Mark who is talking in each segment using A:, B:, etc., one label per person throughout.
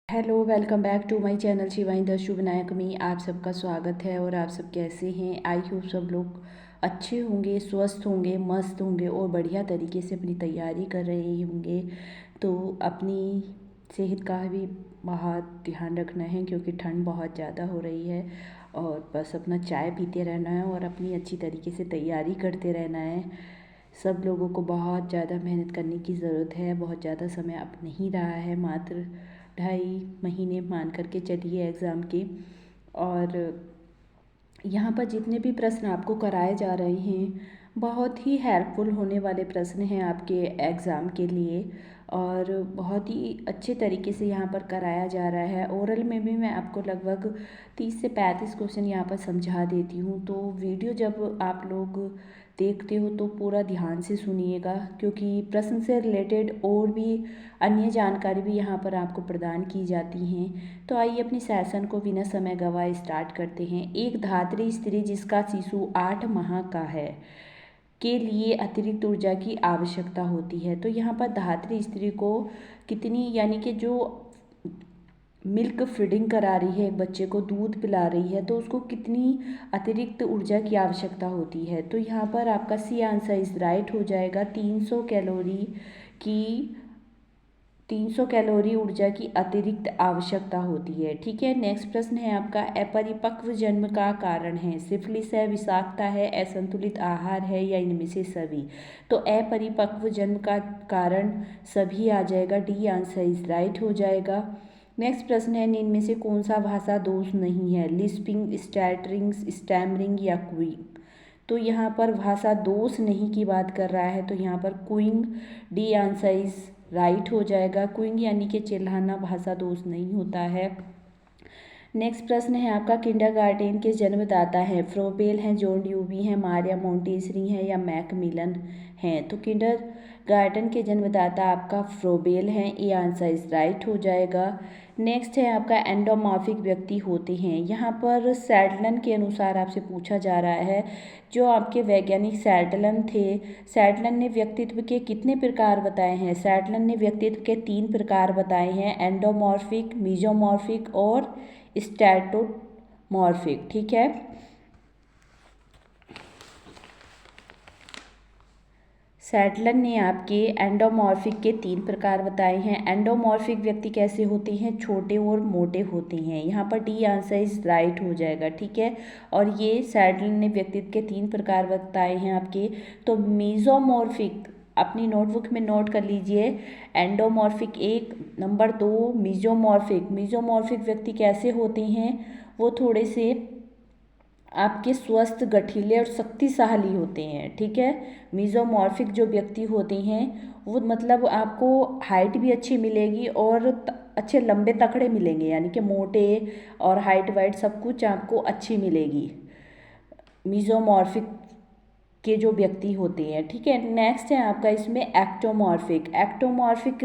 A: Hello, welcome back to my channel Shivani the Shubh Nayak में आप सबका स्वागत है। और आप सब कैसे हैं? आई होप सब लोग अच्छे होंगे, स्वस्थ होंगे, मस्त होंगे और बढ़िया तरीके से अपनी तैयारी कर रहे होंगे। तो अपनी सेहत का भी बहुत ध्यान रखना है क्योंकि ठंड बहुत ज़्यादा हो रही है। और बस अपना चाय पीते रहना है और अपनी अच्छी तरीके से तैयारी करते रहना है। सब लोगों को बहुत ज़्यादा मेहनत करने की ज़रूरत है। बहुत ज़्यादा समय अब नहीं रहा है, मात्र 2.5 महीने मान कर के चलिए एग्ज़ाम के। और यहाँ पर जितने भी प्रश्न आपको कराए जा रहे हैं बहुत ही हेल्पफुल होने वाले प्रश्न हैं आपके एग्ज़ाम के लिए। और बहुत ही अच्छे तरीके से यहाँ पर कराया जा रहा है। ओरल में भी मैं आपको लगभग 30 से 35 क्वेश्चन यहाँ पर समझा देती हूँ। तो वीडियो जब आप लोग देखते हो तो पूरा ध्यान से सुनिएगा क्योंकि प्रश्न से रिलेटेड और भी अन्य जानकारी भी यहाँ पर आपको प्रदान की जाती हैं। तो आइए अपनी सेशन को बिना समय गवाए स्टार्ट करते हैं। एक धात्री स्त्री जिसका शिशु 8 माह का है के लिए अतिरिक्त ऊर्जा की आवश्यकता होती है। तो यहाँ पर धात्री स्त्री को कितनी, यानी कि जो मिल्क फीडिंग करा रही है, एक बच्चे को दूध पिला रही है, तो उसको कितनी अतिरिक्त ऊर्जा की आवश्यकता होती है। तो यहाँ पर आपका सी आंसर इज राइट हो जाएगा। 300 कैलोरी ऊर्जा की अतिरिक्त आवश्यकता होती है। ठीक है, नेक्स्ट प्रश्न है आपका, अपरिपक्व जन्म का कारण है? सिफिलिस है, विषाक्तता है, असंतुलित आहार है या इनमें से सभी? तो अपरिपक्व जन्म का कारण सभी आ जाएगा। डी आंसर इज राइट हो जाएगा। नेक्स्ट प्रश्न है, इनमें से कौन सा भाषा दोष नहीं है? लिस्पिंग, स्टैटरिंग, स्टैमरिंग या क्विंग? तो यहाँ पर भाषा दोष नहीं की बात कर रहा है, तो यहाँ पर Qing. D answer is right हो जाएगा। क्विंग यानी कि चिल्लाना भाषा दोष नहीं होता है। नेक्स्ट प्रश्न है आपका, किंडरगार्टन के जन्मदाता हैं? फ्रोबेल हैं, जॉन ड्यूवी हैं, मारिया मोंटेसरी हैं या मैकमिलन हैं? तो किंडरगार्टन के जन्मदाता आपका फ्रोबेल हैं। ए आंसर इज राइट हो जाएगा। नेक्स्ट है आपका, एंडोमॉर्फिक व्यक्ति होते हैं? यहाँ पर सैडलन के अनुसार आपसे पूछा जा रहा है। जो आपके वैज्ञानिक सैडलन थे, सैडलन ने व्यक्तित्व के कितने प्रकार बताए हैं? सैडलन ने व्यक्तित्व के 3 प्रकार बताए हैं, एंडोमॉर्फिक, मीजोमॉर्फिक और स्टैटोमॉर्फिक। ठीक है, सैडलन ने आपके एंडोमॉर्फिक के 3 प्रकार बताए हैं। एंडोमॉर्फिक व्यक्ति कैसे होते हैं? छोटे और मोटे होते हैं। यहाँ पर डी आंसर इज राइट हो जाएगा। ठीक है, और ये सैडलन ने व्यक्तित्व के 3 प्रकार बताए हैं आपके। तो मीजोमॉर्फिक अपनी नोटबुक में नोट कर लीजिए। Endomorphic 1, number 2 मीजोमॉर्फिक। मीजोमॉर्फिक व्यक्ति कैसे होते हैं? वो थोड़े से आपके स्वस्थ, गठीले और शक्तिशाली होते हैं। ठीक है, मीजोमॉर्फिक जो व्यक्ति होते हैं वो मतलब आपको हाइट भी अच्छी मिलेगी और अच्छे लंबे तकड़े मिलेंगे, यानी कि मोटे और हाइट वाइट सब कुछ आपको अच्छी मिलेगी मीजोमॉर्फिक के जो व्यक्ति होते हैं। ठीक है, नेक्स्ट है आपका इसमें एक्टोमॉर्फिक। एक्टोमॉर्फिक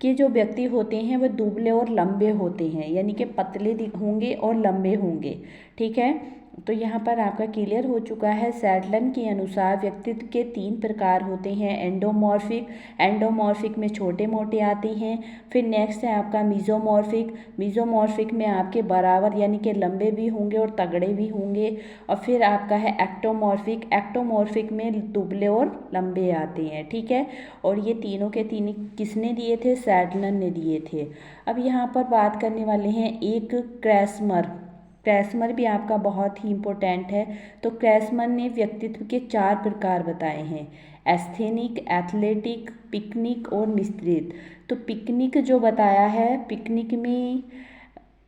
A: के जो व्यक्ति होते हैं वो दुबले और लंबे होते हैं, यानी कि पतले होंगे और लंबे होंगे। ठीक है, तो यहाँ पर आपका क्लियर हो चुका है। सैडलन के अनुसार व्यक्तित्व के 3 प्रकार होते हैं, एंडोमॉर्फिक, एंडोमॉर्फिक में छोटे मोटे आते हैं। फिर नेक्स्ट है आपका मीजोमॉर्फिक, मीजोमॉर्फिक में आपके बराबर यानी कि लंबे भी होंगे और तगड़े भी होंगे। और फिर आपका है एक्टोमॉर्फिक, एक्टोमॉर्फिक में दुबले और लंबे आते हैं। ठीक है, और ये तीनों के तीन किसने दिए थे? सैडलन ने दिए थे। अब यहाँ पर बात करने वाले हैं एक क्रैस्मर। क्रैस्मर भी आपका बहुत ही इम्पोर्टेंट है। तो क्रैस्मर ने व्यक्तित्व के 4 प्रकार बताए हैं, एस्थेनिक, एथलेटिक, पिकनिक और मिश्रित। तो पिकनिक जो बताया है, पिकनिक में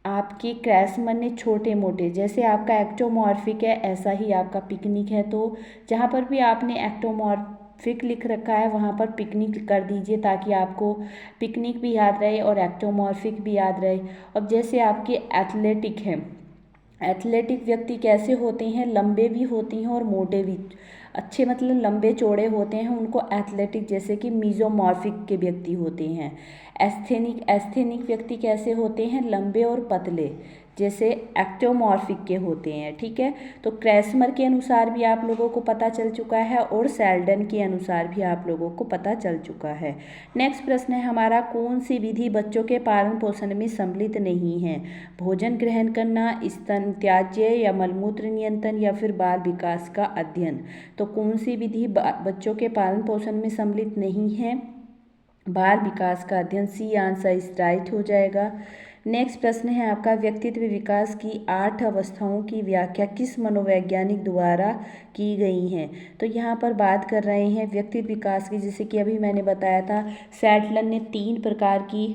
A: आपके क्रैस्मर ने छोटे मोटे, जैसे आपका एक्टोमॉर्फिक है ऐसा ही आपका पिकनिक है। तो जहाँ पर भी आपने एक्टोमॉर्फिक लिख रखा है वहाँ पर पिकनिक कर दीजिए ताकि आपको पिकनिक भी याद रहे और एक्टोमॉर्फिक भी याद रहे। अब जैसे आपके एथलेटिक हैं, एथलेटिक व्यक्ति कैसे होते हैं? लंबे भी होते हैं और मोटे भी। अच्छे मतलब लंबे चौड़े होते हैं उनको एथलेटिक जैसे कि मीजोमॉर्फिक के व्यक्ति होते हैं। एस्थेनिक व्यक्ति कैसे होते हैं, लंबे और पतले जैसे एक्टोमॉर्फिक के होते हैं। ठीक है, तो क्रेसमर के अनुसार भी आप लोगों को पता चल चुका है और सेल्डन के अनुसार भी आप लोगों को पता चल चुका है। नेक्स्ट प्रश्न है हमारा, कौन सी विधि बच्चों के पालन पोषण में सम्मिलित नहीं है, भोजन ग्रहण करना, स्तन त्याज्य या मलमूत्र नियंत्रण या फिर बाल विकास का अध्ययन। तो कौन सी विधि बच्चों के पालन पोषण में सम्मिलित नहीं है, बाल विकास का अध्ययन, सी आंसर इज राइट हो जाएगा। नेक्स्ट प्रश्न है आपका, व्यक्तित्व विकास की 8 अवस्थाओं की व्याख्या किस मनोवैज्ञानिक द्वारा की गई है। तो यहाँ पर बात कर रहे हैं व्यक्तित्व विकास की, जैसे कि अभी मैंने बताया था सैटलन ने 3 प्रकार की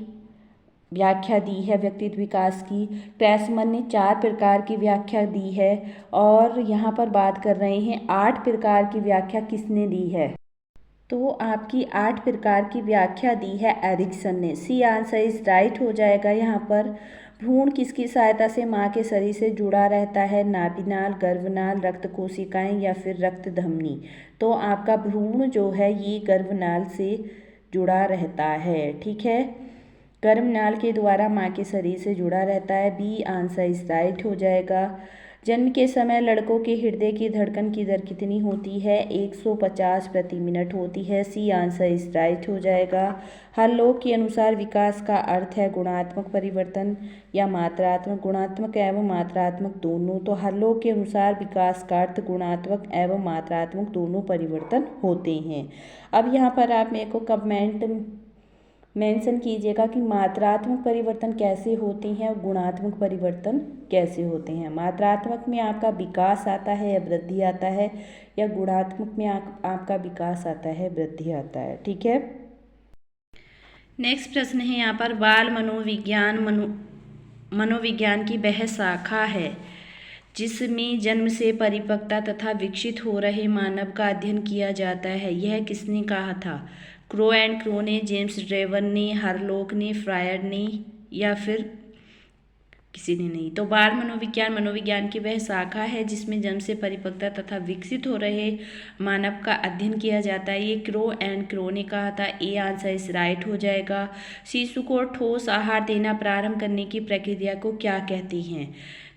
A: व्याख्या दी है व्यक्तित्व विकास की, क्रेसमर ने 4 प्रकार की व्याख्या दी है, और यहाँ पर बात कर रहे हैं 8 प्रकार की व्याख्या किसने दी है। तो आपकी 8 प्रकार की व्याख्या दी है एरिक्सन ने, सी आंसर इज राइट हो जाएगा। यहाँ पर भ्रूण किसकी सहायता से माँ के शरीर से जुड़ा रहता है, नाभिनाल, गर्भनाल, रक्त कोशिकाएं या फिर रक्त धमनी। तो आपका भ्रूण जो है ये गर्भनाल से जुड़ा रहता है। ठीक है, गर्भनाल के द्वारा माँ के शरीर से जुड़ा रहता है, बी आंसर इज राइट हो जाएगा। जन्म के समय लड़कों के हृदय की धड़कन की दर कितनी होती है, 150 प्रति मिनट होती है, सी आंसर इज राइट हो जाएगा। हर लोग के अनुसार विकास का अर्थ है गुणात्मक परिवर्तन या मात्रात्मक, गुणात्मक एवं मात्रात्मक दोनों। तो हर लोग के अनुसार विकास का अर्थ गुणात्मक एवं मात्रात्मक दोनों परिवर्तन होते हैं। अब यहाँ पर आप मेरे को कमेंट मेंशन कीजिएगा कि मात्रात्मक परिवर्तन कैसे होते हैं और गुणात्मक परिवर्तन कैसे होते हैं। मात्रात्मक में आपका विकास आता है या वृद्धि आता है, या गुणात्मक में आपका विकास आता है, वृद्धि आता है। ठीक है, नेक्स्ट प्रश्न है यहाँ पर, बाल मनोविज्ञान की वह शाखा है जिसमें जन्म से परिपक्वता तथा विकसित हो रहे मानव का अध्ययन किया जाता है, यह किसने कहा था। क्रो एंड क्रो ने, जेम्स ड्रेवन ने, हरलॉक ने, फ्रायर ने या फिर किसी ने नहीं। तो बाल मनोविज्ञान की वह शाखा है जिसमें जन्म से परिपक्वता तथा विकसित हो रहे मानव का अध्ययन किया जाता है, ये क्रो एंड क्रो ने कहा था, ए आंसर इस राइट हो जाएगा। शिशु को ठोस आहार देना प्रारंभ करने की प्रक्रिया को क्या कहती हैं,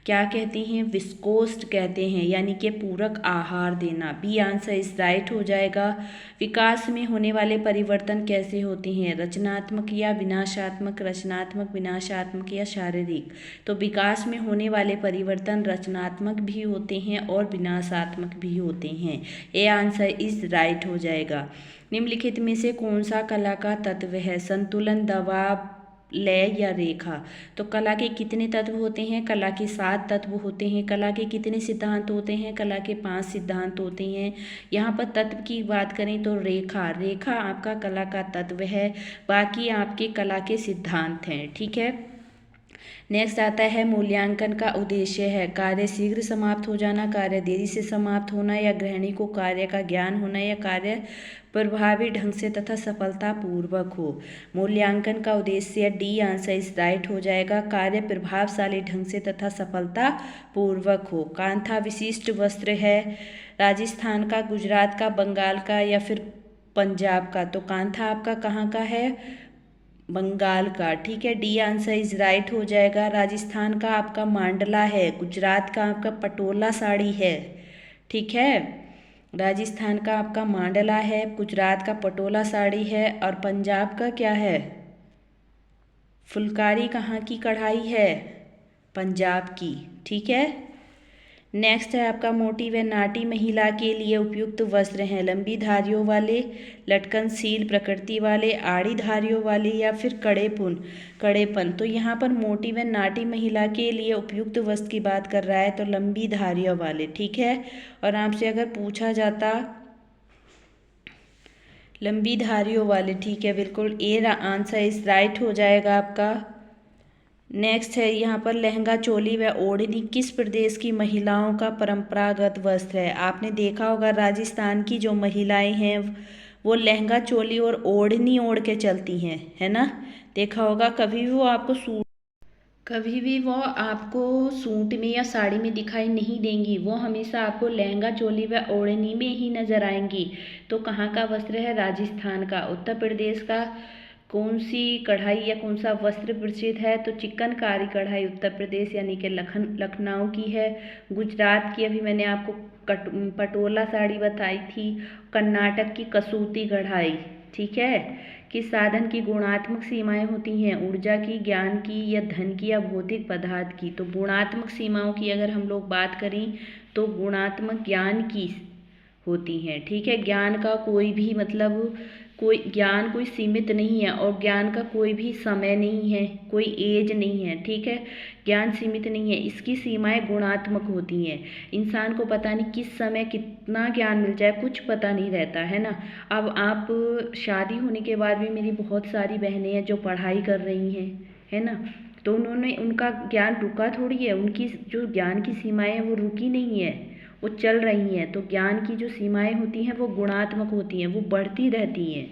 A: क्या कहते हैं, विस्कोस्ट कहते हैं, यानी कि पूरक आहार देना, बी आंसर इस राइट हो जाएगा। विकास में होने वाले परिवर्तन कैसे होते हैं, रचनात्मक या विनाशात्मक, रचनात्मक, विनाशात्मक या शारीरिक। तो विकास में होने वाले परिवर्तन रचनात्मक भी होते हैं और विनाशात्मक भी होते हैं, ए आंसर इज राइट हो जाएगा। निम्नलिखित में से कौन सा कला का तत्व है, संतुलन, दबाव, लय या रेखा। तो कला के कितने तत्व होते हैं, कला के 7 तत्व होते हैं। कला के कितने सिद्धांत होते हैं, कला के 5 सिद्धांत होते हैं। यहाँ पर तत्व की बात करें तो रेखा आपका कला का तत्व है, बाकी आपके कला के सिद्धांत हैं। ठीक है, नेक्स्ट आता है, मूल्यांकन का उद्देश्य है कार्य शीघ्र समाप्त हो जाना, कार्य देरी से समाप्त होना, या गृहिणी को कार्य का ज्ञान होना, या कार्य प्रभावी ढंग से तथा सफलतापूर्वक हो। मूल्यांकन का उद्देश्य, डी आंसर इस राइट हो जाएगा, कार्य प्रभावशाली ढंग से तथा सफलतापूर्वक हो। कांथा विशिष्ट वस्त्र है, राजस्थान का, गुजरात का, बंगाल का या फिर पंजाब का। तो कांथा आपका कहाँ का है, बंगाल का। ठीक है, डी आंसर इज राइट हो जाएगा। राजस्थान का आपका मांडला है, गुजरात का आपका पटोला साड़ी है। ठीक है, राजस्थान का आपका मांडला है, गुजरात का पटोला साड़ी है, और पंजाब का क्या है, फुलकारी कहाँ की कढ़ाई है, पंजाब की। ठीक है, नेक्स्ट है आपका, मोटी व नाटी महिला के लिए उपयुक्त वस्त्र हैं, लंबी धारियों वाले, लटकनशील प्रकृति वाले, आड़ी धारियों वाले या फिर कड़ेपन। तो यहाँ पर मोटी व नाटी महिला के लिए उपयुक्त वस्त्र की बात कर रहा है, तो लंबी धारियों वाले। ठीक है, और आपसे अगर पूछा जाता लंबी धारियों वाले, ठीक है, बिल्कुल ए आंसर इस राइट हो जाएगा आपका। नेक्स्ट है यहाँ पर, लहंगा, चोली व ओढ़नी किस प्रदेश की महिलाओं का परंपरागत वस्त्र है। आपने देखा होगा राजस्थान की जो महिलाएं हैं वो लहंगा, चोली और ओढ़नी ओढ़ के चलती हैं, है ना, देखा होगा। कभी भी वो आपको सूट कभी भी वो आपको सूट में या साड़ी में दिखाई नहीं देंगी, वो हमेशा आपको लहंगा चोली व ओढ़नी में ही नजर आएंगी। तो कहाँ का वस्त्र है? राजस्थान का। उत्तर प्रदेश का कौन सी कढ़ाई या कौन सा वस्त्र प्रसिद्ध है? तो चिकनकारी कढ़ाई उत्तर प्रदेश यानी कि लखनऊ की है। गुजरात की अभी मैंने आपको पटोला साड़ी बताई थी। कर्नाटक की कसूती कढ़ाई। ठीक है। किस साधन की गुणात्मक सीमाएं होती हैं? ऊर्जा की, ज्ञान की, या धन की, या भौतिक पदार्थ की? तो गुणात्मक सीमाओं की अगर हम लोग बात करें तो गुणात्मक ज्ञान की होती हैं। ठीक है। ज्ञान का कोई भी मतलब ज्ञान कोई सीमित नहीं है, और ज्ञान का कोई भी समय नहीं है, कोई एज नहीं है। ठीक है। ज्ञान सीमित नहीं है, इसकी सीमाएं गुणात्मक होती हैं। इंसान को पता नहीं किस समय कितना ज्ञान मिल जाए, कुछ पता नहीं रहता है ना। अब आप शादी होने के बाद भी मेरी बहुत सारी बहनें हैं जो पढ़ाई कर रही हैं, है ना। तो उन्होंने उनका ज्ञान रुका थोड़ी है, उनकी जो ज्ञान की सीमाएं हैं वो रुकी नहीं है, वो चल रही हैं। तो ज्ञान की जो सीमाएं होती हैं वो गुणात्मक होती हैं, वो बढ़ती रहती हैं।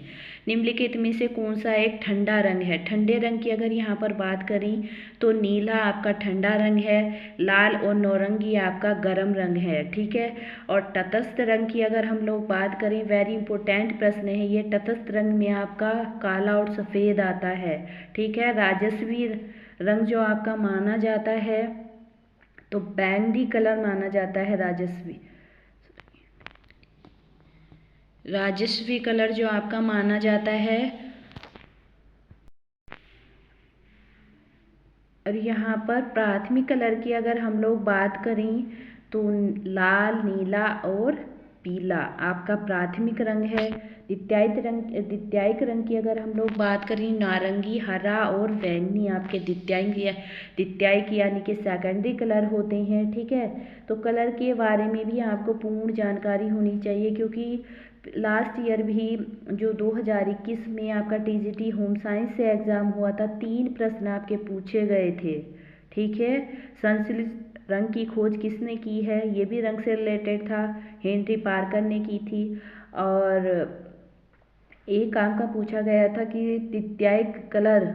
A: निम्नलिखित में से कौन सा एक ठंडा रंग है? ठंडे रंग की अगर यहाँ पर बात करें तो नीला आपका ठंडा रंग है, लाल और नौरंगी आपका गर्म रंग है। ठीक है। और तटस्थ रंग की अगर हम लोग बात करें, वेरी इंपॉर्टेंट प्रश्न है ये, तटस्थ रंग में आपका काला और सफ़ेद आता है। ठीक है। राजस्वी रंग जो आपका माना जाता है तो बैंगनी कलर माना जाता है। राजस्वी कलर जो आपका माना जाता है। और यहाँ पर प्राथमिक कलर की अगर हम लोग बात करें तो लाल, नीला और पीला आपका प्राथमिक रंग है। द्वितीयक रंग की अगर हम लोग बात करें, नारंगी, हरा और बैंगनी आपके द्वितीयक यानी कि सेकेंडरी कलर होते हैं। ठीक है। तो कलर के बारे में भी आपको पूर्ण जानकारी होनी चाहिए, क्योंकि लास्ट ईयर भी जो 2021 में आपका टीजीटी होम साइंस से एग्ज़ाम हुआ था, 3 प्रश्न आपके पूछे गए थे। ठीक है। संश्लिष्ट रंग की खोज किसने की है? ये भी रंग से रिलेटेड था, हेनरी पार्कर ने की थी। और एक काम का पूछा गया था कि द्वितीयक कलर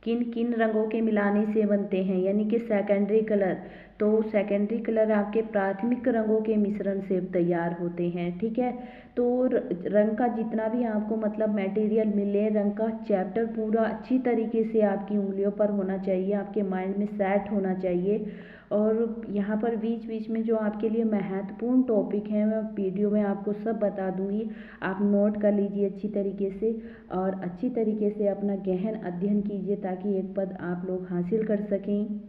A: किन किन रंगों के मिलाने से बनते हैं, यानी कि सेकेंडरी कलर। तो सेकेंडरी कलर आपके प्राथमिक रंगों के मिश्रण से तैयार होते हैं। ठीक है। तो रंग का जितना भी आपको मतलब मटेरियल मिले, रंग का चैप्टर पूरा अच्छी तरीके से आपकी उंगलियों पर होना चाहिए, आपके माइंड में सेट होना चाहिए। और यहाँ पर बीच बीच में जो आपके लिए महत्वपूर्ण टॉपिक हैं मैं वीडियो में आपको सब बता दूँगी, आप नोट कर लीजिए अच्छी तरीके से, और अच्छी तरीके से अपना गहन अध्ययन कीजिए ताकि एक पद आप लोग हासिल कर सकें।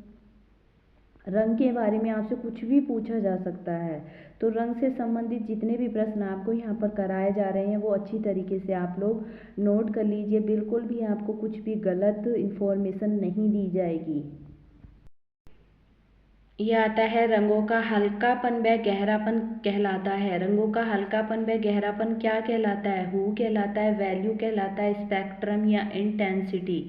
A: रंग के बारे में आपसे कुछ भी पूछा जा सकता है, तो रंग से संबंधित जितने भी प्रश्न आपको यहाँ पर कराए जा रहे हैं वो अच्छी तरीके से आप लोग नोट कर लीजिए, बिल्कुल भी आपको कुछ भी गलत इन्फॉर्मेशन नहीं दी जाएगी। ये आता है रंगों का हल्कापन व गहरापन कहलाता है। रंगों का हल्कापन व गहरापन क्या कहलाता है? हू कहलाता है, वैल्यू कहलाता है, स्पेक्ट्रम या इंटेंसिटी।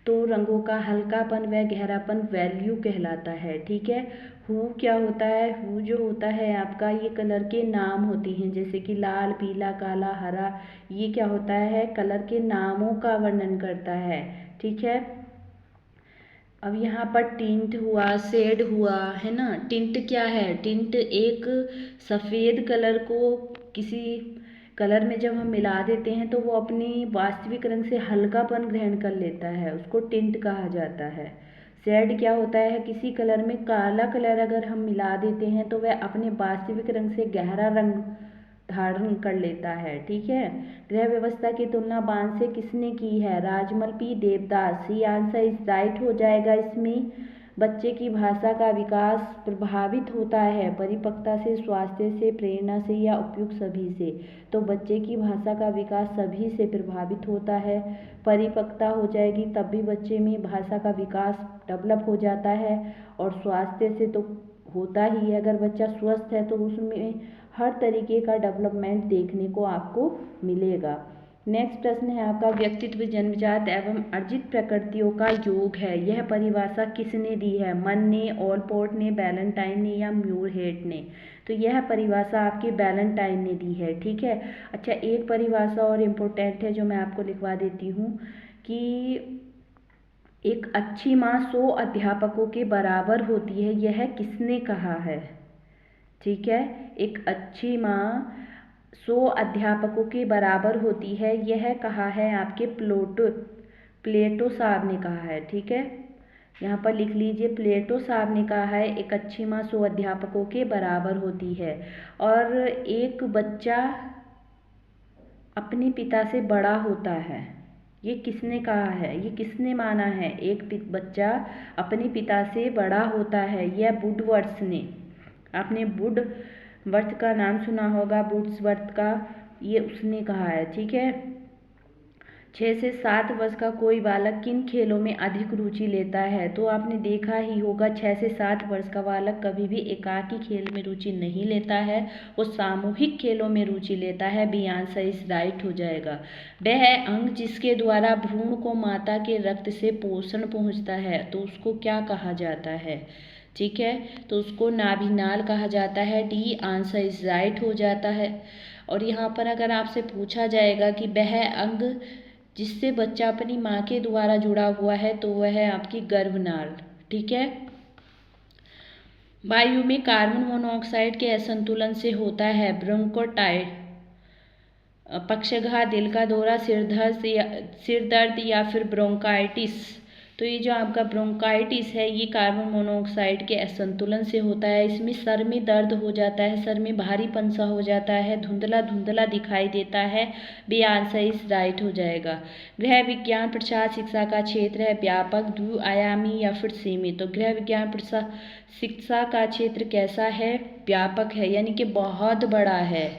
A: तो रंगों का हल्कापन व गहरापन वैल्यू कहलाता है। ठीक है। हू क्या होता है? हू जो होता है आपका, ये कलर के नाम होते हैं, जैसे कि लाल, पीला, काला, हरा। ये क्या होता है? कलर के नामों का वर्णन करता है। ठीक है। अब यहाँ पर टिंट हुआ, शेड हुआ, है ना। टिंट क्या है? टिंट एक सफ़ेद कलर को किसी कलर में जब हम मिला देते हैं तो वो अपनी वास्तविक रंग से हल्कापन ग्रहण कर लेता है, उसको टिंट कहा जाता है। शेड क्या होता है? किसी कलर में काला कलर अगर हम मिला देते हैं तो वह अपने वास्तविक रंग से गहरा रंग धारण कर लेता है। ठीक है। गृह व्यवस्था की तुलना बांस से किसने की है? Rajmal P Devdas. C answer is right हो जाएगा इसमें। बच्चे की भाषा का विकास प्रभावित होता है परिपक्वता से, स्वास्थ्य से, प्रेरणा से, या उपयुक्त सभी से? तो बच्चे की भाषा का विकास सभी से प्रभावित होता है। परिपक्वता हो जाएगी तब भी बच्चे में भाषा का विकास डेवलप हो जाता है, और स्वास्थ्य से तो होता ही है। अगर बच्चा स्वस्थ है तो उसमें हर तरीके का डेवलपमेंट देखने को आपको मिलेगा। नेक्स्ट प्रश्न है आपका, व्यक्तित्व जन्मजात एवं अर्जित प्रकृतियों का योग है, यह परिभाषा किसने दी है? मन ने, ऑलपोर्ट ने, बैलेंटाइन ने, या म्यूरहेट ने? तो यह परिभाषा आपकी बैलेंटाइन ने दी है। ठीक है। अच्छा, एक परिभाषा और इम्पोर्टेंट है जो मैं आपको लिखवा देती हूँ कि एक अच्छी माँ 100 अध्यापकों के बराबर होती है, यह किसने कहा है? ठीक है, एक अच्छी माँ 100 अध्यापकों के बराबर होती है, यह कहा है आपके प्लेटो साहब ने कहा है। ठीक है, यहाँ पर लिख लीजिए, प्लेटो साहब ने कहा है एक अच्छी माँ 100 अध्यापकों के बराबर होती है। और एक बच्चा अपने पिता से बड़ा होता है, ये किसने कहा है, ये किसने माना है? एक बच्चा अपने पिता से बड़ा होता है, यह वुडवर्थ ने। आपने वुडवर्थ का नाम सुना होगा, वुड्सवर्थ का, ये उसने कहा है। ठीक है, 6 से 7 वर्ष का कोई बालक किन खेलों में अधिक रुचि लेता है? तो आपने देखा ही होगा 6 से 7 वर्ष का बालक कभी भी एकाकी खेल में रुचि नहीं लेता है, वो सामूहिक खेलों में रुचि लेता है। बी आंसर इज राइट हो जाएगा। वह अंग जिसके द्वारा भ्रूण को माता के रक्त से पोषण पहुंचता है, तो उसको क्या कहा जाता है? ठीक है, तो उसको नाभिनाल कहा जाता है। डी आंसर इज राइट हो जाता है। और यहाँ पर अगर आपसे पूछा जाएगा कि वह अंग जिससे बच्चा अपनी माँ के द्वारा जुड़ा हुआ है, तो वह है आपकी गर्भनाल। ठीक है, वायु में कार्बन मोनोऑक्साइड के असंतुलन से होता है ब्रोंकोटाइड, पक्षाघात, दिल का दौरा, सिर दर्द या फिर ब्रोंकाइटिस। तो ये जो आपका ब्रोंकाइटिस है, ये कार्बन मोनोऑक्साइड के असंतुलन से होता है। इसमें सर में दर्द हो जाता है, सर में भारीपन सा हो जाता है, धुंधला धुंधला दिखाई देता है। बी आंसर इज राइट हो जाएगा। गृह विज्ञान प्रसार शिक्षा का क्षेत्र है व्यापक, द्विआयामी या फिर सीमित? तो गृह विज्ञान प्रसार शिक्षा का क्षेत्र कैसा है? व्यापक है, यानी कि बहुत बड़ा है।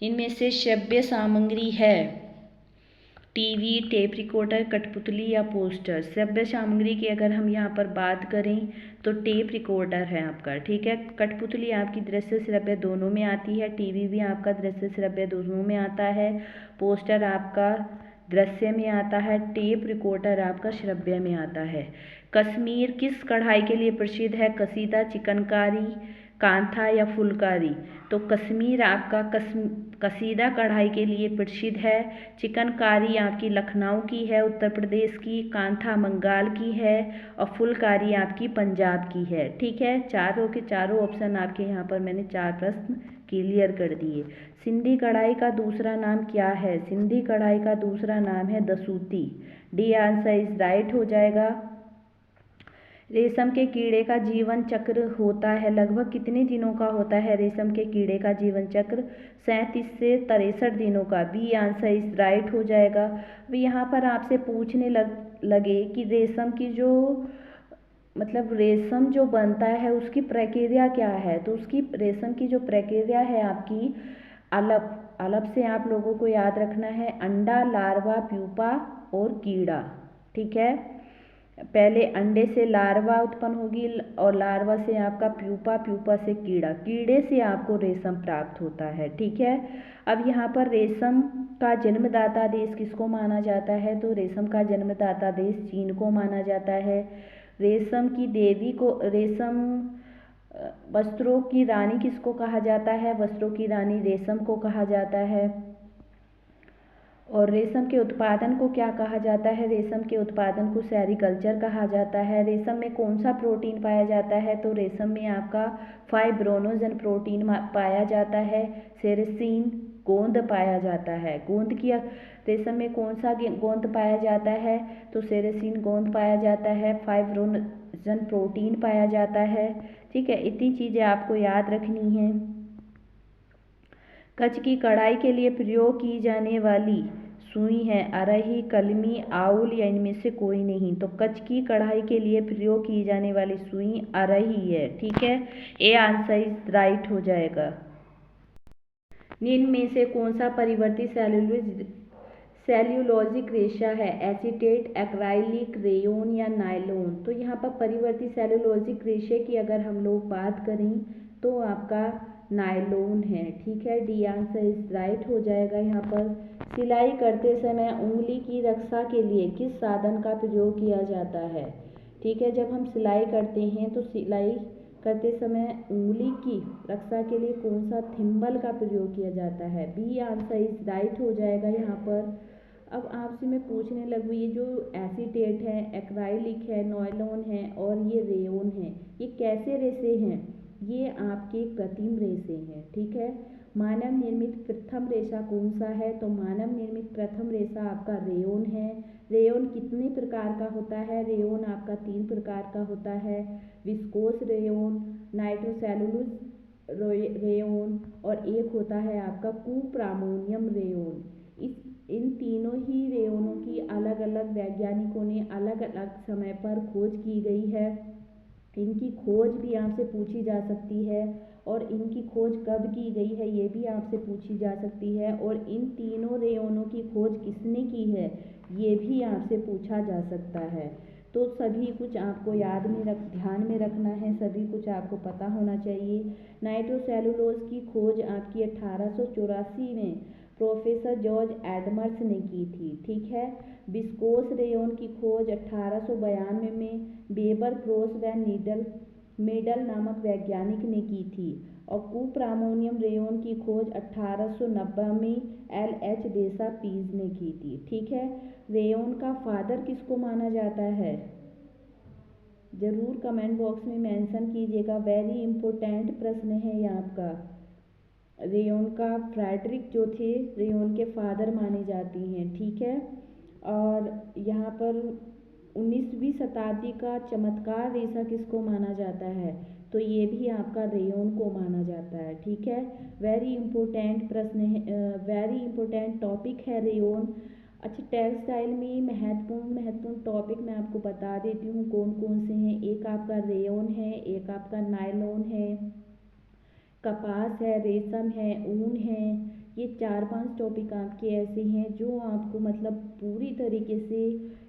A: इनमें से श्रव्य सामग्री है टीवी, टेप रिकॉर्डर, कठपुतली या पोस्टर। श्रव्य सामग्री की अगर हम यहाँ पर बात करें तो टेप रिकॉर्डर है आपका। ठीक है, कठपुतली आपकी दृश्य श्रव्य दोनों में आती है, टीवी भी आपका दृश्य श्रव्य दोनों में आता है, पोस्टर आपका दृश्य में आता है, टेप रिकॉर्डर आपका श्रव्य में आता है। कश्मीर किस कढ़ाई के लिए प्रसिद्ध है? कसीदा, चिकनकारी, कांथा या फुलकारी? तो कश्मीर आपका कसीदा कढ़ाई के लिए प्रसिद्ध है। चिकनकारी आपकी लखनऊ की है, उत्तर प्रदेश की, कांथा बंगाल की है और फुलकारी आपकी पंजाब की है। ठीक है, चारों के चारों ऑप्शन आपके यहाँ पर मैंने 4 प्रश्न क्लियर कर दिए। सिंधी कढ़ाई का दूसरा नाम क्या है? सिंधी कढ़ाई का दूसरा नाम है दसूती। डी आंसर इज राइट हो जाएगा। रेशम के कीड़े का जीवन चक्र होता है लगभग कितने दिनों का होता है? रेशम के कीड़े का जीवन चक्र 37 से 63 दिनों का। बी आंसर इज राइट हो जाएगा। अब यहाँ पर आपसे पूछने लगे कि रेशम की जो मतलब रेशम जो बनता है उसकी प्रक्रिया क्या है? तो उसकी रेशम की जो प्रक्रिया है आपकी अलप से आप लोगों को याद रखना है अंडा, लार्वा, प्यूपा और कीड़ा। ठीक है, पहले अंडे से लार्वा उत्पन्न होगी और लार्वा से आपका प्यूपा, प्यूपा से कीड़ा, कीड़े से आपको रेशम प्राप्त होता है। ठीक है, अब यहाँ पर रेशम का जन्मदाता देश किसको माना जाता है? तो रेशम का जन्मदाता देश चीन को माना जाता है। रेशम की देवी को, रेशम वस्त्रों की रानी किसको कहा जाता है? वस्त्रों की रानी रेशम को कहा जाता है। और रेशम के उत्पादन को क्या कहा जाता है? रेशम के उत्पादन को सेरीकल्चर कहा जाता है। रेशम में कौन सा प्रोटीन पाया जाता है? तो रेशम में आपका फाइब्रोनोजन प्रोटीन पाया जाता है। सेरेसिन गोंद पाया जाता है। गोंद की रेशम में कौन सा गोंद पाया जाता है? तो सेरेसिन गोंद पाया जाता है, फाइब्रोनोजन प्रोटीन पाया जाता है। ठीक है, इतनी चीज़ें आपको याद रखनी है। कच्छ की कढ़ाई के लिए प्रयोग की जाने वाली सुई है अरही, कलमी, आउल या इनमें से कोई नहीं? तो कच्छ की कढ़ाई के लिए प्रयोग की जाने वाली सुई अरही है। ठीक है, ए आंसर इज राइट हो जाएगा। निम्न में से कौन सा परिवर्तित सेल्यूलोजिक रेशा है? एसीटेट, एक्राइलिक, रेयोन या नायलॉन? तो यहाँ पर परिवर्तित सेल्यूलोजिक रेशे की अगर हम लोग बात करें तो आपका नायलॉन है। ठीक है, डी आंसर इज राइट हो जाएगा। यहाँ पर सिलाई करते समय उंगली की रक्षा के लिए किस साधन का प्रयोग किया जाता है? ठीक है, जब हम सिलाई करते हैं तो सिलाई करते समय उंगली की रक्षा के लिए कौन सा थिम्बल का प्रयोग किया जाता है? बी आंसर इज राइट हो जाएगा यहाँ पर। अब आपसे मैं पूछने लगूँ, ये जो एसीटेट है, एक्राइलिक है, नायलॉन है और ये रेयोन है, ये कैसे रेसे हैं? ये आपके कृत्रिम रेसे हैं, ठीक है। मानव निर्मित प्रथम रेशा कौन सा है? तो मानव निर्मित प्रथम रेशा आपका रेयोन है। रेयोन कितने प्रकार का होता है? रेयोन आपका 3 प्रकार का होता है, विस्कोस रेयोन, नाइट्रोसेलुलोज रेयोन और एक होता है आपका कुप्रामोनियम रेयोन। इस इन तीनों ही रेयोनों की अलग अलग वैज्ञानिकों ने अलग अलग समय पर खोज की गई है। इनकी खोज भी आपसे पूछी जा सकती है और इनकी खोज कब की गई है ये भी आपसे पूछी जा सकती है, और इन तीनों रेयोनों की खोज किसने की है ये भी आपसे पूछा जा सकता है। तो सभी कुछ आपको ध्यान में रखना है, सभी कुछ आपको पता होना चाहिए। नाइट्रोसेलुलोज की खोज आपकी 1884 में प्रोफेसर जॉर्ज एडमर्स ने की थी, ठीक है। विस्कोस रेयोन की खोज 1892 में बेबर क्रोस व नीडल मेडल नामक वैज्ञानिक ने की थी, और कुप्रामोनियम रेयोन की खोज 1890 में LH देसा पीज ने की थी, ठीक है। रेयोन का फादर किसको माना जाता है? ज़रूर कमेंट बॉक्स में मेंशन कीजिएगा, वेरी इम्पोर्टेंट प्रश्न है ये आपका। रेयोन का फ्रेडरिक जो थे रेयोन के फादर मानी जाती हैं, ठीक है। और यहाँ पर 19वीं शताब्दी का चमत्कार रेशा किसको माना जाता है? तो ये भी आपका रेयोन को माना जाता है, ठीक है। वेरी इम्पोर्टेंट प्रश्न है, वेरी इम्पोर्टेंट टॉपिक है रेयोन। अच्छा, टेक्सटाइल में महत्वपूर्ण टॉपिक मैं आपको बता देती हूँ कौन कौन से हैं। एक आपका रेयोन है, एक आपका नायलॉन है, कपास है, रेशम है, ऊन है। ये 4-5 टॉपिक आपके ऐसे हैं जो आपको मतलब पूरी तरीके से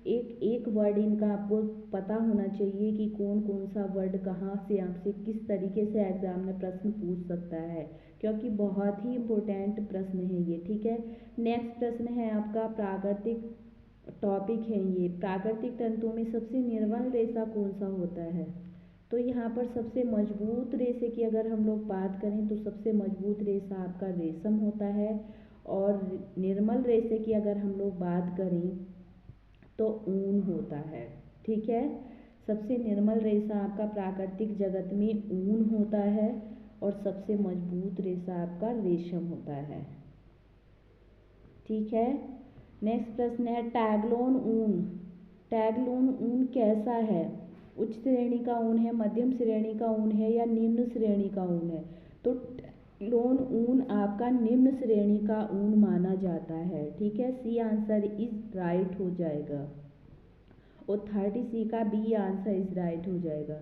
A: एक एक वर्ड इनका आपको पता होना चाहिए कि कौन कौन सा वर्ड कहाँ से आपसे किस तरीके से एग्जाम में प्रश्न पूछ सकता है, क्योंकि बहुत ही इम्पोर्टेंट प्रश्न है ये, ठीक है। नेक्स्ट प्रश्न है आपका प्राकृतिक टॉपिक है ये, प्राकृतिक तंतुओं में सबसे निर्मल रेशा कौन सा होता है? तो यहाँ पर सबसे मजबूत रेशे की अगर हम लोग बात करें तो सबसे मजबूत रेशा आपका रेशम होता है, और निर्मल रेशे की अगर हम लोग बात करें तो ऊन होता है, ठीक है। सबसे निर्मल रेशा आपका प्राकृतिक जगत में ऊन होता है, और सबसे मजबूत रेशा आपका रेशम होता है, ठीक है। नेक्स्ट प्रश्न है टैगलोन ऊन। टैगलोन ऊन कैसा है? उच्च श्रेणी का ऊन है, मध्यम श्रेणी का ऊन है या निम्न श्रेणी का ऊन है? तो टैगलोन ऊन आपका निम्न श्रेणी का ऊन माना जाता है, ठीक है। सी आंसर इज राइट हो जाएगा, और 30C का बी आंसर इज राइट हो जाएगा।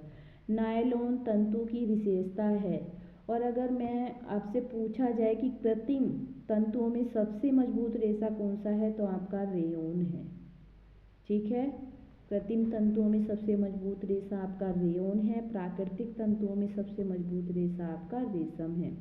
A: नायलॉन तंतु की विशेषता है, और अगर मैं आपसे पूछा जाए कि कृत्रिम तंतुओं में सबसे मजबूत रेशा कौन सा है तो आपका रेयोन है, ठीक है। कृत्रिम तंतुओं में सबसे मजबूत रेशा आपका रेयोन है, प्राकृतिक तंतुओं में सबसे मजबूत रेशा आपका रेशम है।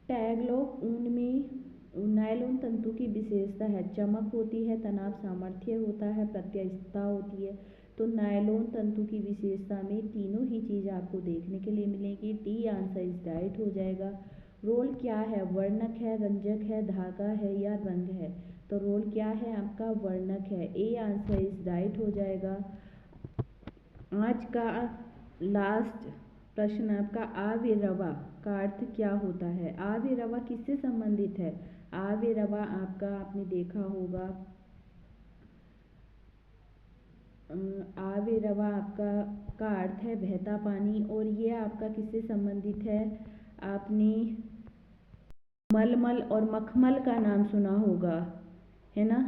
A: टैगलोन ऊन में नायलॉन तंतु की विशेषता है चमक होती है, तनाव सामर्थ्य होता है, प्रत्यास्थता होती है। तो नायलॉन तंतु की विशेषता में तीनों ही चीज़ आपको देखने के लिए मिलेगी। डी आंसर इज राइट हो जाएगा। रोल क्या है? वर्णक है, रंजक है, धागा है या रंग है? तो रोल क्या है आपका? वर्णक है। ए आंसर इज राइट हो जाएगा। आज का लास्ट प्रश्न आपका आविर्रवा का अर्थ क्या होता है? आविर्रवा किससे संबंधित है? आविर्रवा आपका आपने देखा होगा, आविर्रवा आपका का अर्थ है बहता पानी, और ये आपका किससे संबंधित है? आपने मलमल और मखमल का नाम सुना होगा, है ना।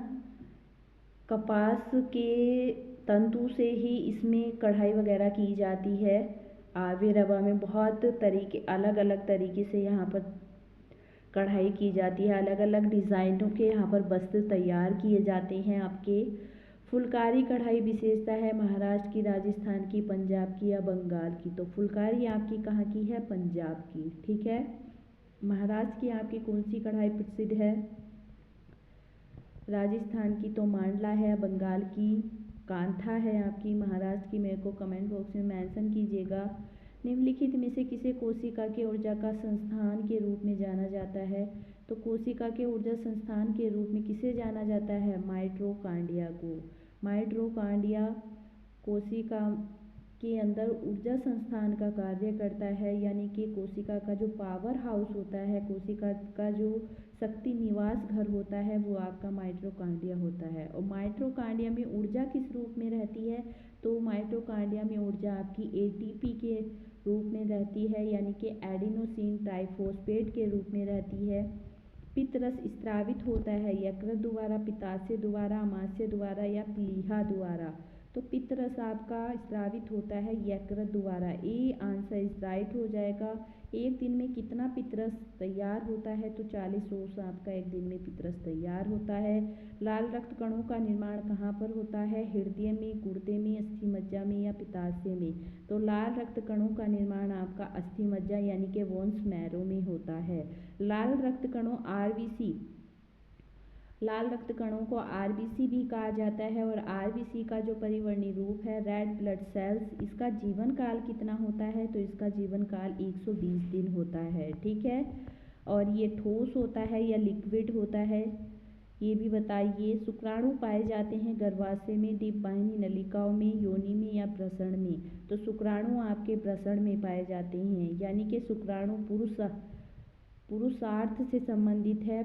A: कपास के तंतु से ही इसमें कढ़ाई वगैरह की जाती है। आविर्रवा में बहुत तरीके अलग अलग तरीके से यहाँ पर कढ़ाई की जाती है, अलग अलग डिज़ाइनों के यहाँ पर वस्त्र तैयार किए जाते हैं आपके। फुलकारी कढ़ाई विशेषता है महाराष्ट्र की, राजस्थान की, पंजाब की या बंगाल की? तो फुलकारी आपकी कहाँ की है? पंजाब की, ठीक है। महाराष्ट्र की आपकी कौन सी कढ़ाई प्रसिद्ध है? राजस्थान की तो मांडला है, बंगाल की कांथा है आपकी, महाराष्ट्र की मेरे को कमेंट बॉक्स में मेंशन कीजिएगा। निम्नलिखित में से किसे कोशिका के ऊर्जा का संस्थान के रूप में जाना जाता है? तो कोशिका के ऊर्जा संस्थान के रूप में किसे जाना जाता है? माइटोकॉन्ड्रिया को। माइटोकॉन्ड्रिया कोशिका के अंदर ऊर्जा संस्थान का कार्य करता है, यानी कि कोशिका का जो पावर हाउस होता है, कोशिका का जो शक्ति निवास घर होता है, वो आपका माइटोकॉन्ड्रिया होता है। और माइटोकॉन्ड्रिया में ऊर्जा किस रूप में रहती है? तो माइटोकॉन्ड्रिया में ऊर्जा आपकी एटीपी के रूप में रहती है, यानी कि एडिनोसिन ट्राइफॉस्फेट के रूप में रहती है। पित्तरस स्त्रावित होता है यकृत द्वारा, पित्ताशय द्वारा, अमाशय द्वारा या प्लीहा द्वारा। तो पित्तरस आपका स्त्रावित होता है यकृत द्वारा। ए आंसर इज राइट हो जाएगा। एक दिन में कितना पित्तरस तैयार होता है? तो 40 रोज आपका एक दिन में पित्तरस तैयार होता है। लाल रक्त कणों का निर्माण कहाँ पर होता है? हृदय में, गुर्दे में, अस्थिमज्जा में या पित्ताशय में? तो लाल रक्त कणों का निर्माण आपका अस्थिमज्जा यानी कि बोन्स मैरो में होता है। लाल रक्त कणों आरबीसी, लाल रक्त कणों को आरबीसी भी कहा जाता है। और आरबीसी का जो परिवर्णी रूप है रेड ब्लड सेल्स, इसका जीवन काल कितना होता है? तो इसका जीवन काल 120 दिन होता है। ठीक है। और ये ठोस होता है या लिक्विड होता है, ये भी बताइए। शुक्राणु पाए जाते हैं गर्भाशय में, डिंबवाहिनी नलिकाओं में, योनि में या वृषण में? तो शुक्राणु आपके वृषण में पाए जाते हैं, यानी कि शुक्राणु पुरुषार्थ से संबंधित है।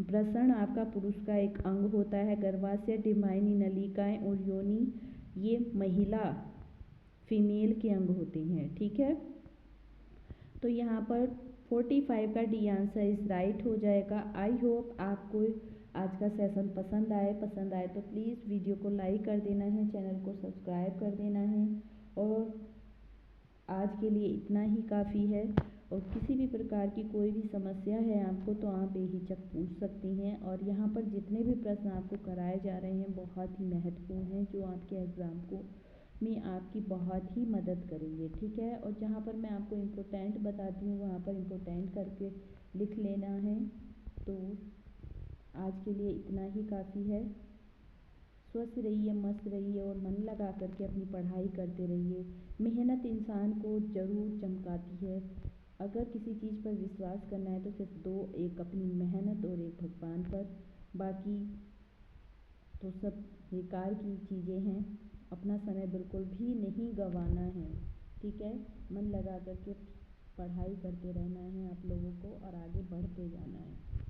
A: वृषण आपका पुरुष का एक अंग होता है। गर्भाशय, डिंबवाहिनी नलिकाएं और योनि ये महिला फीमेल के अंग होते हैं। ठीक है। तो यहाँ पर 45 का डी आंसर इज राइट हो जाएगा। आई होप आपको आज का सेशन पसंद आए तो प्लीज़ वीडियो को लाइक कर देना है, चैनल को सब्सक्राइब कर देना है। और आज के लिए इतना ही काफ़ी है। और किसी भी प्रकार की कोई भी समस्या है आपको तो आप बेहिचक पूछ सकती हैं। और यहाँ पर जितने भी प्रश्न आपको कराए जा रहे हैं बहुत ही महत्वपूर्ण हैं, जो आपके एग्ज़ाम को में आपकी बहुत ही मदद करेंगे। ठीक है। और जहाँ पर मैं आपको इम्पोर्टेंट बताती हूँ वहाँ पर इम्पोर्टेंट करके लिख लेना है। तो आज के लिए इतना ही काफ़ी है। स्वस्थ रहिए, मस्त रहिए और मन लगा करके अपनी पढ़ाई करते रहिए। मेहनत इंसान को ज़रूर चमकाती है। अगर किसी चीज़ पर विश्वास करना है तो सिर्फ दो, एक अपनी मेहनत और एक भगवान पर। बाकी तो सब बेकार की चीज़ें हैं। अपना समय बिल्कुल भी नहीं गंवाना है। ठीक है। मन लगा करके पढ़ाई करते रहना है आप लोगों को और आगे बढ़ते जाना है।